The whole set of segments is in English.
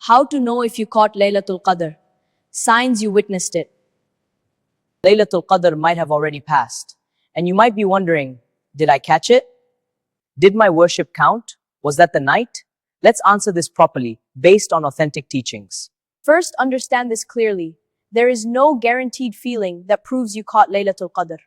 How to know if you caught Laylatul Qadr? Signs you witnessed it. Laylatul Qadr might have already passed, and you might be wondering, did I catch it? Did my worship count? Was that the night? Let's answer this properly, based on authentic teachings. First, understand this clearly. There is no guaranteed feeling that proves you caught Laylatul Qadr.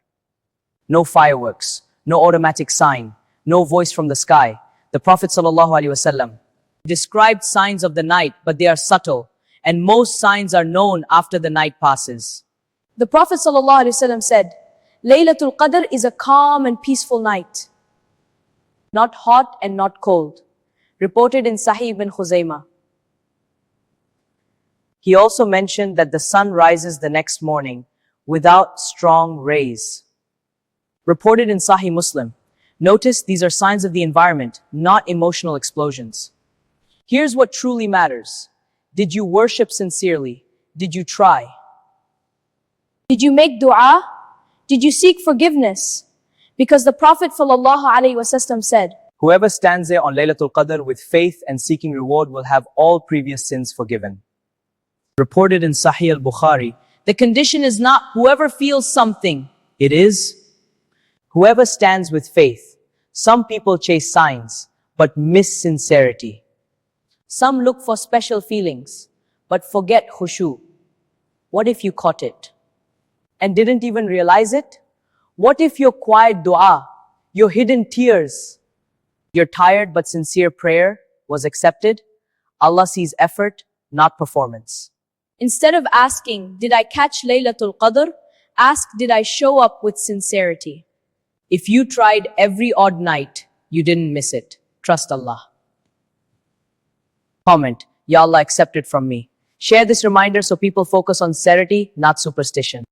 No fireworks, no automatic sign, no voice from the sky. The Prophet ﷺ described signs of the night, but they are subtle, and most signs are known after the night passes. The Prophet ﷺ said, Laylatul Qadr is a calm and peaceful night, not hot and not cold. Reported in Sahih ibn Khuzaymah. He also mentioned that the sun rises the next morning without strong rays. Reported in Sahih Muslim. Notice these are signs of the environment, not emotional explosions. Here's what truly matters. Did you worship sincerely? Did you try? Did you make dua? Did you seek forgiveness? Because the Prophet ﷺ said, Whoever stands there on Laylatul Qadr with faith and seeking reward will have all previous sins forgiven. Reported in Sahih al-Bukhari, the condition is not whoever feels something. It is whoever stands with faith. Some people chase signs, but miss sincerity. Some look for special feelings, but forget khushu. What if you caught it and didn't even realize it? What if your quiet dua, your hidden tears, your tired but sincere prayer was accepted? Allah sees effort, not performance. Instead of asking, did I catch Laylatul Qadr? Ask, did I show up with sincerity? If you tried every odd night, you didn't miss it. Trust Allah. Comment, Ya Allah, accept it from me. Share this reminder so people focus on sincerity, not superstition.